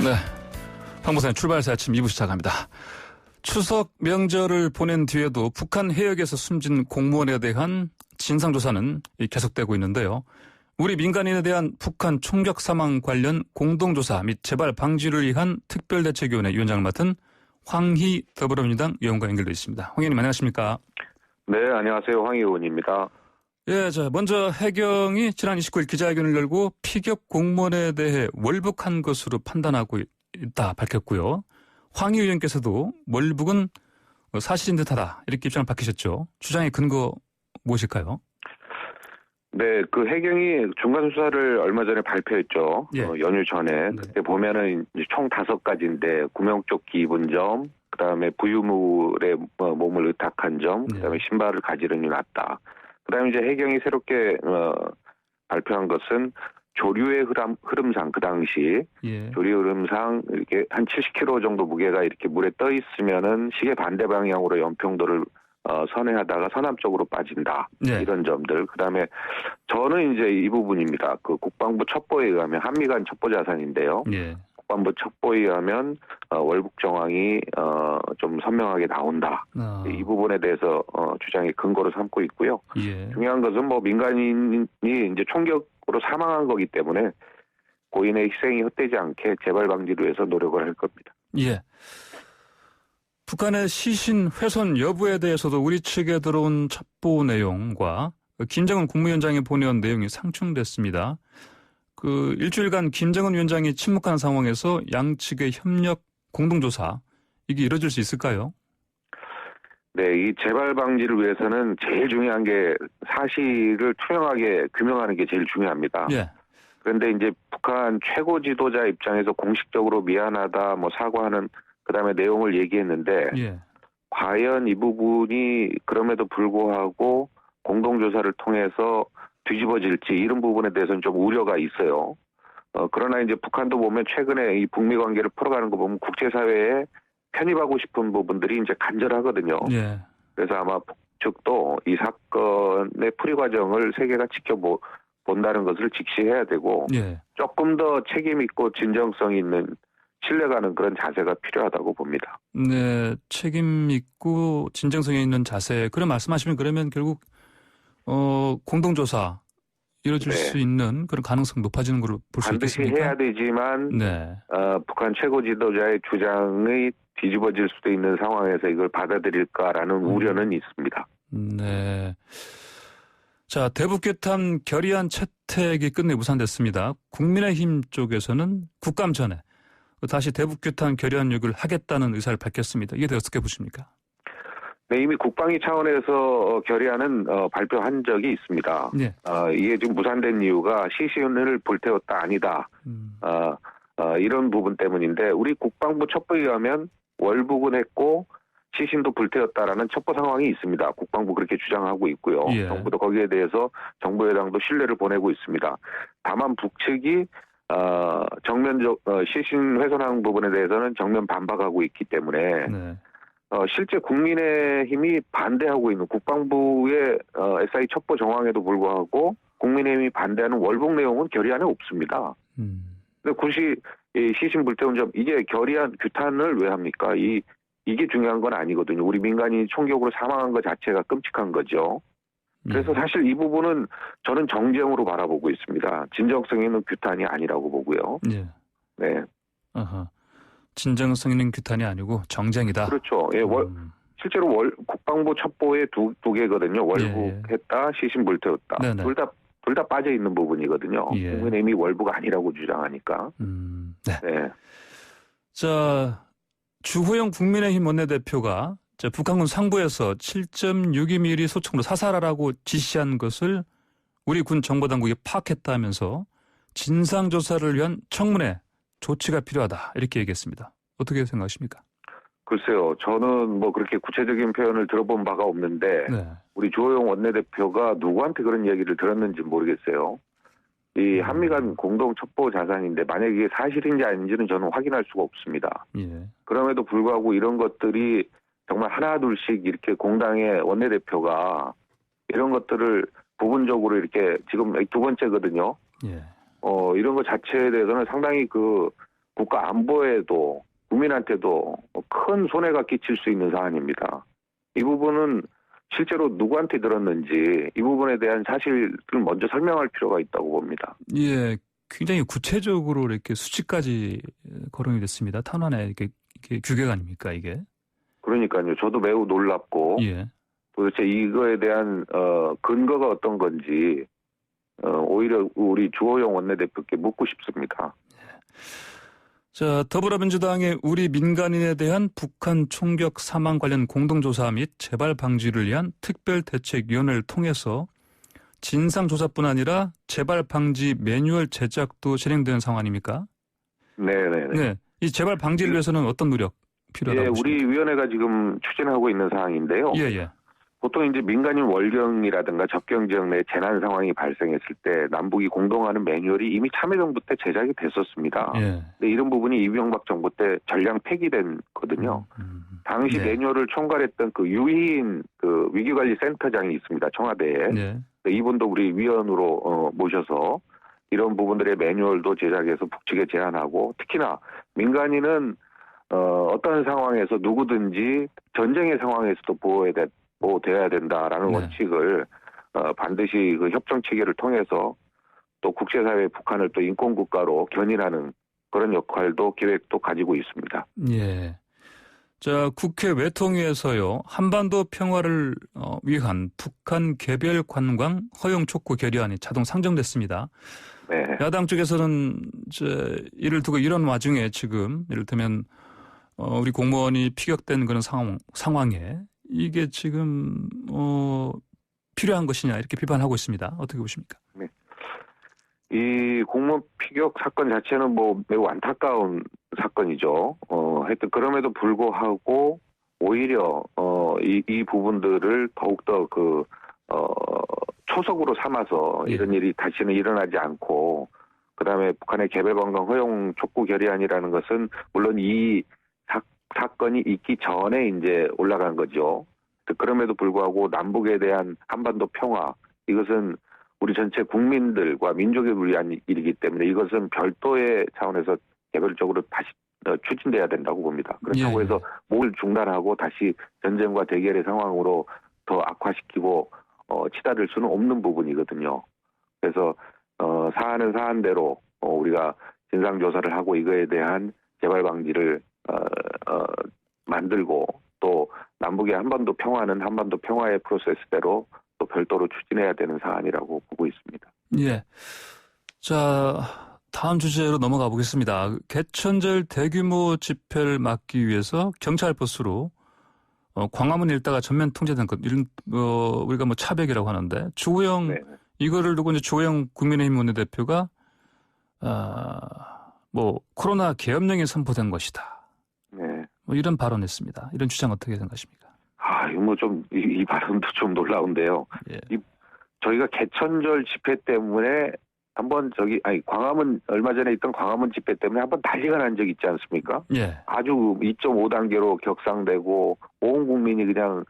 네, 황보선의 출발사 아침 2부 시작합니다. 추석 명절을 보낸 뒤에도 북한 해역에서 숨진 공무원에 대한 진상조사는 계속되고 있는데요. 우리 민간인에 대한 북한 총격 사망 관련 공동조사 및 재발 방지를 위한 특별대책위원회 위원장을 맡은 황희 더불어민주당 의원과 연결되어 있습니다. 황 의원님 안녕하십니까? 네, 안녕하세요. 황희 의원입니다. 예, 먼저 해경이 지난 29일 기자회견을 열고 피격 공무원에 대해 월북한 것으로 판단하고 있다 밝혔고요. 황희 의원께서도 월북은 사실인 듯하다 이렇게 입장을 밝히셨죠. 주장의 근거 무엇일까요? 네, 그 해경이 중간 수사를 얼마 전에 발표했죠. 예. 연휴 전에. 네. 그때 보면은 이제 총 5가지인데 구명조끼 입은 점, 그다음에 부유물에 몸을 의탁한 점, 그다음에 신발을 가지런히 놨다. 그다음에 이제 해경이 새롭게 발표한 것은 조류의 흐름상 그 당시 조류 흐름상 이렇게 한 70kg 정도 무게가 이렇게 물에 떠 있으면은 시계 반대 방향으로 연평도를 선회하다가 서남쪽으로 빠진다. 이런 점들. 그다음에 저는 이제 이 부분입니다. 그 국방부 첩보에 의하면 한미 간 첩보 자산인데요. 국방부 첩보에 의하면 월북 정황이 좀 선명하게 나온다. 이 부분에 대해서 주장의 근거로 삼고 있고요. 중요한 것은 뭐 민간인이 이제 총격으로 사망한 거기 때문에 고인의 희생이 헛되지 않게 재발 방지를 위해서 노력을 할 겁니다. 예. 북한의 시신 훼손 여부에 대해서도 우리 측에 들어온 첩보 내용과 김정은 국무위원장이 보내온 내용이 상충됐습니다. 그 일주일간 김정은 위원장이 침묵한 상황에서 양측의 협력 공동조사 이게 이루어질 수 있을까요? 네, 이 재발 방지를 위해서는 제일 중요한 게 사실을 투명하게 규명하는 게 제일 중요합니다. 그런데 이제 북한 최고 지도자 입장에서 공식적으로 미안하다, 뭐 사과하는 그다음에 내용을 얘기했는데 과연 이 부분이 그럼에도 불구하고 공동조사를 통해서 뒤집어질지 이런 부분에 대해서는 좀 우려가 있어요. 그러나 이제 북한도 보면 최근에 이 북미 관계를 풀어가는 거 보면 국제사회에 편입하고 싶은 부분들이 이제 간절하거든요. 그래서 아마 북측도 이 사건의 풀이 과정을 세계가 지켜본다는 것을 직시해야 되고 조금 더 책임 있고 진정성 있는 신뢰가는 그런 자세가 필요하다고 봅니다. 네, 책임 있고 진정성이 있는 자세. 그런 말씀하시면 그러면 결국 공동조사 이루어질 수 있는 그런 가능성 높아지는 걸로 볼 수 있겠습니까? 반드시 해야 되지만 북한 최고 지도자의 주장이 뒤집어질 수도 있는 상황에서 이걸 받아들일까라는 우려는 있습니다. 네. 자, 대북규탄 결의안 채택이 끝내 무산됐습니다. 국민의힘 쪽에서는 국감 전에 다시 대북규탄 결의안 요구를 하겠다는 의사를 밝혔습니다. 이게 어떻게 보십니까? 네, 이미 국방위 차원에서 결의안은 발표한 적이 있습니다. 이게 지금 무산된 이유가 시신을 불태웠다 아니다. 이런 부분 때문인데 우리 국방부 첩보에 의하면 월북은 했고 시신도 불태웠다라는 첩보 상황이 있습니다. 국방부 그렇게 주장하고 있고요. 정부도 거기에 대해서 정부 여당도 신뢰를 보내고 있습니다. 다만 북측이 정면적 시신 훼손한 부분에 대해서는 정면 반박하고 있기 때문에 실제 국민의힘이 반대하고 있는 국방부의 SI 첩보 정황에도 불구하고 국민의힘이 반대하는 월북 내용은 결의안에 없습니다. 근데 굳이 이 시신 불태운 점 이게 결의안 규탄을 왜 합니까? 이게 중요한 건 아니거든요. 우리 민간인이 총격으로 사망한 것 자체가 끔찍한 거죠. 그래서 사실 이 부분은 저는 정쟁으로 바라보고 있습니다. 진정성 있는 규탄이 아니라고 보고요. 네. 진정성 있는 규탄이 아니고 정쟁이다. 그렇죠. 실제로 국방부 첩보에 두 개거든요. 월북했다, 시신 불태웠다. 둘 다 빠져 있는 부분이거든요. 국민의힘이 월북 아니라고 주장하니까. 자, 주호영 국민의힘 원내대표가 북한군 상부에서 7.62mm 소총으로 사살하라고 지시한 것을 우리 군 정보당국이 파악했다면서 진상조사를 위한 청문회 조치가 필요하다 이렇게 얘기했습니다. 어떻게 생각하십니까? 글쎄요. 저는 뭐 그렇게 구체적인 표현을 들어본 바가 없는데 우리 주호영 원내대표가 누구한테 그런 얘기를 들었는지 모르겠어요. 이 한미 간 공동 첩보 자산인데 만약에 이게 사실인지 아닌지는 저는 확인할 수가 없습니다. 그럼에도 불구하고 이런 것들이 정말 하나 둘씩 이렇게 공당의 원내대표가 이런 것들을 부분적으로 이렇게 지금 두 번째거든요. 이런 것 자체에 대해서는 상당히 국가 안보에도 국민한테도 큰 손해가 끼칠 수 있는 사안입니다. 이 부분은 실제로 누구한테 들었는지 이 부분에 대한 사실을 먼저 설명할 필요가 있다고 봅니다. 예, 굉장히 구체적으로 이렇게 수치까지 거론이 됐습니다. 탄원에 이렇게 규격 아닙니까 이게? 그러니까요. 저도 매우 놀랍고 예. 도대체 이거에 대한 근거가 어떤 건지 오히려 우리 주호영 원내대표께 묻고 싶습니다. 자, 더불어민주당의 우리 민간인에 대한 북한 총격 사망 관련 공동조사 및 재발 방지를 위한 특별대책위원회를 통해서 진상조사뿐 아니라 재발 방지 매뉴얼 제작도 진행되는 상황 아닙니까? 네네네. 네, 이 재발 방지를 위해서는 어떤 노력 필요하다고 보십니까? 우리 위원회가 지금 추진하고 있는 사항인데요. 예. 보통 이제 민간인 월경이라든가 접경 지역 내 재난 상황이 발생했을 때 남북이 공동하는 매뉴얼이 이미 참여정부 때 제작이 됐었습니다. 예. 근데 이런 부분이 이명박 정부 때 전량 폐기된 거든요. 당시 네. 매뉴얼을 총괄했던 그 유희인 그 위기관리센터장이 있습니다. 청와대에. 네. 이분도 우리 위원으로 모셔서 이런 부분들의 매뉴얼도 제작해서 북측에 제안하고 특히나 민간인은 어떤 상황에서 누구든지 전쟁의 상황에서도 보호돼야 된다라는 네. 원칙을 반드시 그 협정 체계를 통해서 또 국제사회 북한을 또 인권국가로 견인하는 그런 역할도 계획도 가지고 있습니다. 예. 자, 국회 외통위에서요, 한반도 평화를 위한 북한 개별 관광 허용 촉구 결의안이 자동 상정됐습니다. 네. 야당 쪽에서는 이를 두고 이런 와중에 지금 이를테면 우리 공무원이 피격된 그런 상황에 이게 지금 필요한 것이냐 이렇게 비판하고 있습니다. 어떻게 보십니까? 네. 이 공무원 피격 사건 자체는 뭐 매우 안타까운 사건이죠. 하여튼 그럼에도 불구하고 오히려 이 부분들을 더욱더 초석으로 삼아서 이런 일이 다시는 일어나지 않고 그다음에 북한의 개별 관광 허용 촉구 결의안이라는 것은 물론 이 사건이 있기 전에 이제 올라간 거죠. 그럼에도 불구하고 남북에 대한 한반도 평화 이것은 우리 전체 국민들과 민족을 위한 일이기 때문에 이것은 별도의 차원에서 개별적으로 다시 추진돼야 된다고 봅니다. 그렇다고 해서 뭘 중단하고 다시 전쟁과 대결의 상황으로 더 악화시키고 치달을 수는 없는 부분이거든요. 그래서 사안은 사안대로 우리가 진상조사를 하고 이거에 대한 재발 방지를 만들고 또 남북의 한반도 평화는 한반도 평화의 프로세스대로 또 별도로 추진해야 되는 사안이라고 보고 있습니다. 예. 자, 다음 주제로 넘어가 보겠습니다. 개천절 대규모 집회를 막기 위해서 경찰 버스로 광화문 일대가 전면 통제된 것, 이런 우리가 뭐 차벽이라고 하는데 주호영 이거를 두고 이제 주호영 국민의힘 원내대표가 뭐 코로나 계엄령이 선포된 것이다. 네. 뭐 이런 발언했습니다. 이런 주장 어떻게 생각하십니까? 이거 뭐 좀 이 발언도 좀 놀라운데요. 예. 저희가 개천절 집회 때문에 한번 광화문 얼마 전에 있던 광화문 집회 때문에 한번 난리가 난 적 있지 않습니까? 예. 아주 2.5단계로 격상되고 온 국민이 그냥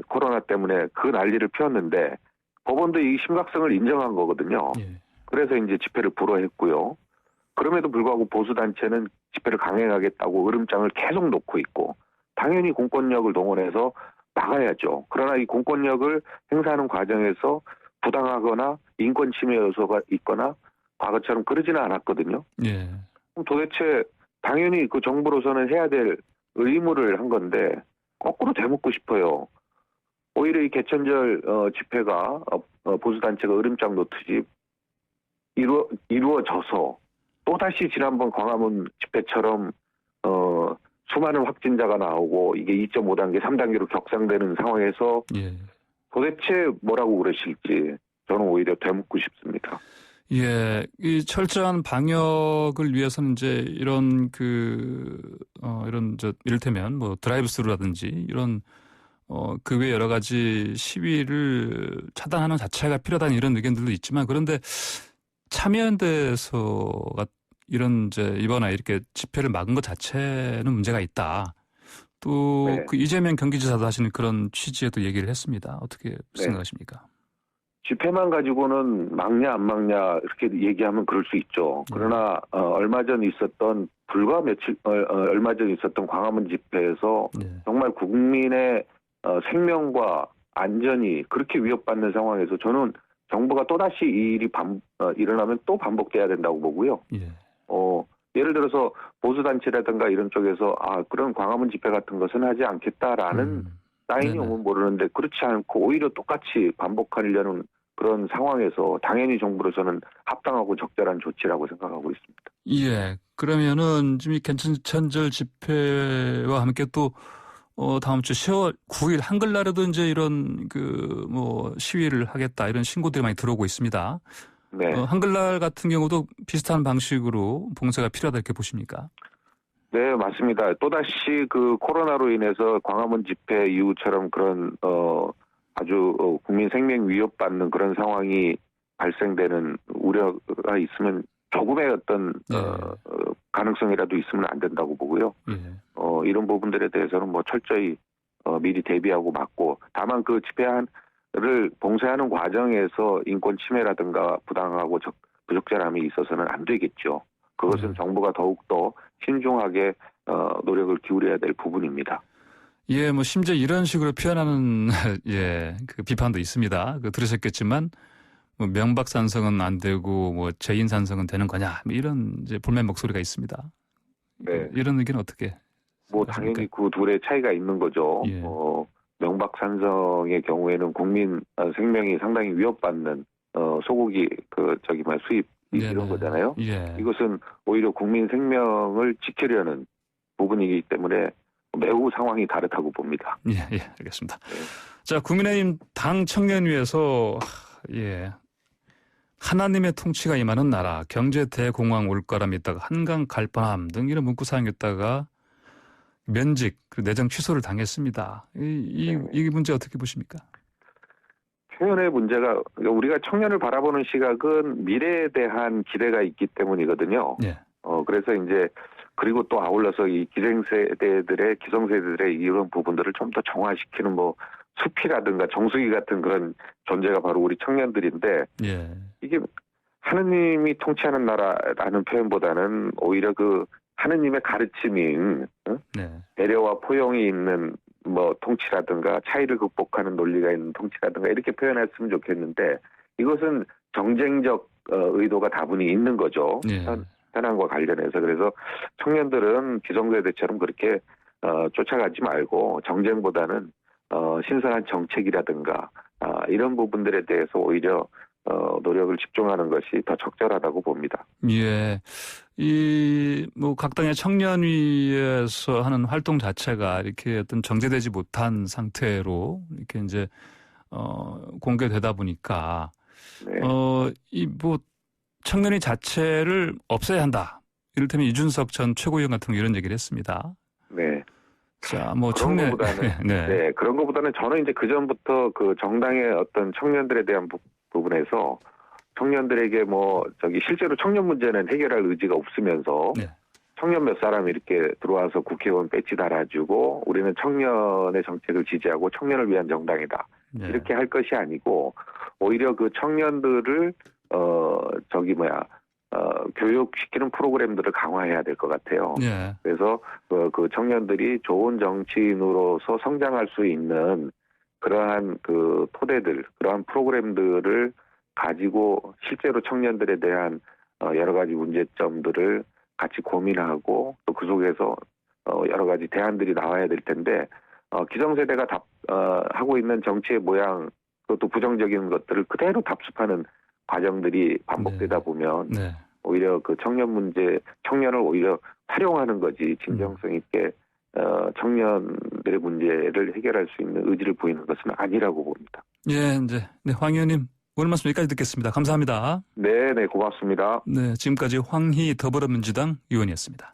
코로나 때문에 그 난리를 피웠는데 법원도 이 심각성을 인정한 거거든요. 예. 그래서 이제 집회를 불허했고요. 그럼에도 불구하고 보수단체는 집회를 강행하겠다고 으름장을 계속 놓고 있고 당연히 공권력을 동원해서 막아야죠. 그러나 이 공권력을 행사하는 과정에서 부당하거나 인권 침해 요소가 있거나 과거처럼 그러지는 않았거든요. 예. 그럼 도대체 당연히 그 정부로서는 해야 될 의무를 한 건데 거꾸로 되묻고 싶어요. 오히려 이 개천절 집회가 보수단체가 으름장 놓듯이 이루어져서 또다시 지난번 광화문 집회처럼 수많은 확진자가 나오고 이게 2.5단계, 3단계로 격상되는 상황에서 도대체 뭐라고 그러실지 저는 오히려 되묻고 싶습니다. 예, 이 철저한 방역을 위해서는 이제 이런 이를테면 뭐 드라이브스루라든지 이런 그 외 여러 가지 시위를 차단하는 자체가 필요하다는 이런 의견들도 있지만 그런데 참여연대에서가 이런 이번에 이렇게 집회를 막은 것 자체는 문제가 있다. 또 그 이재명 경기지사도 하시는 그런 취지에도 얘기를 했습니다. 어떻게 생각하십니까? 집회만 가지고는 막냐 안 막냐 이렇게 얘기하면 그럴 수 있죠. 그러나 얼마 전 있었던 얼마 전 있었던 광화문 집회에서 정말 국민의 생명과 안전이 그렇게 위협받는 상황에서 저는 정부가 또다시 이 일이 일어나면 또 반복돼야 된다고 보고요. 예를 들어서 보수단체라든가 이런 쪽에서 그런 광화문 집회 같은 것은 하지 않겠다라는 사인이 오면 모르는데 그렇지 않고 오히려 똑같이 반복하려는 그런 상황에서 당연히 정부로서는 합당하고 적절한 조치라고 생각하고 있습니다. 예. 그러면은 지금 이 개천절 집회와 함께 또 다음 주 10월 9일 한글날에도 이제 이런 시위를 하겠다 이런 신고들이 많이 들어오고 있습니다. 네. 한글날 같은 경우도 비슷한 방식으로 봉쇄가 필요하다 이렇게 보십니까? 네, 맞습니다. 또다시 그 코로나로 인해서 광화문 집회 이후처럼 그런 아주 국민 생명 위협받는 그런 상황이 발생되는 우려가 있으면 조금의 어떤 가능성이라도 있으면 안 된다고 보고요. 이런 부분들에 대해서는 철저히 미리 대비하고 막고 다만 그 집회를 봉쇄하는 과정에서 인권 침해라든가 부당하고 부적절함이 있어서는 안 되겠죠. 그것은 정부가 더욱더 신중하게 노력을 기울여야 될 부분입니다. 예, 심지어 이런 식으로 표현하는 그 비판도 있습니다. 들으셨겠지만 명박산성은 안 되고 재인산성은 되는 거냐 이런 이제 불만 목소리가 있습니다. 네. 이런 의견은 어떻게? 당연히 그 둘의 차이가 있는 거죠. 명박산성의 경우에는 국민 생명이 상당히 위협받는 소고기 수입 이런 거잖아요. 이것은 오히려 국민 생명을 지키려는 부분이기 때문에 매우 상황이 다르다고 봅니다. 예, 알겠습니다. 자, 국민의힘 당 청년위에서 하나님의 통치가 임하는 나라, 경제 대공황 올 거람 있다가 한강 갈 뻔함 등 이런 문구 사용했다가 면직, 내정 취소를 당했습니다. 이 문제 어떻게 보십니까? 표현의 문제가 우리가 청년을 바라보는 시각은 미래에 대한 기대가 있기 때문이거든요. 그래서 이제 그리고 또 아울러서 이 기성세대들의 이런 부분들을 좀 더 정화시키는 숲이라든가 정수기 같은 그런 존재가 바로 우리 청년들인데 이게 하느님이 통치하는 나라라는 표현보다는 오히려 그 하느님의 가르침인 배려와 포용이 있는 통치라든가 차이를 극복하는 논리가 있는 통치라든가 이렇게 표현했으면 좋겠는데 이것은 정쟁적 의도가 다분히 있는 거죠. 현안과 관련해서. 그래서 청년들은 기성세대처럼 그렇게 쫓아가지 말고 정쟁보다는 신선한 정책이라든가 이런 부분들에 대해서 오히려 노력을 집중하는 것이 더 적절하다고 봅니다. 예. 각 당의 청년위에서 하는 활동 자체가 이렇게 어떤 정제되지 못한 상태로 이렇게 이제, 공개되다 보니까, 청년위 자체를 없애야 한다. 이를테면 이준석 전 최고위원 같은 경우 이런 얘기를 했습니다. 네. 자, 그런 것보다는 저는 이제 그전부터 그 정당의 어떤 청년들에 대한 부분에서 청년들에게 실제로 청년 문제는 해결할 의지가 없으면서 청년 몇 사람 이렇게 들어와서 국회의원 배지 달아주고 우리는 청년의 정책을 지지하고 청년을 위한 정당이다. 이렇게 할 것이 아니고 오히려 그 청년들을 교육시키는 프로그램들을 강화해야 될 것 같아요. 그래서 그 청년들이 좋은 정치인으로서 성장할 수 있는 그러한 그 토대들, 그러한 프로그램들을 가지고 실제로 청년들에 대한 여러 가지 문제점들을 같이 고민하고 또 그 속에서 여러 가지 대안들이 나와야 될 텐데 기성세대가 하고 있는 정치의 모양 그것도 부정적인 것들을 그대로 답습하는 과정들이 반복되다 보면 오히려 그 청년을 오히려 활용하는 거지 진정성 있게 청년들의 문제를 해결할 수 있는 의지를 보이는 것은 아니라고 봅니다. 황 의원님 오늘 말씀 여기까지 듣겠습니다. 감사합니다. 네, 고맙습니다. 지금까지 황희 더불어민주당 의원이었습니다.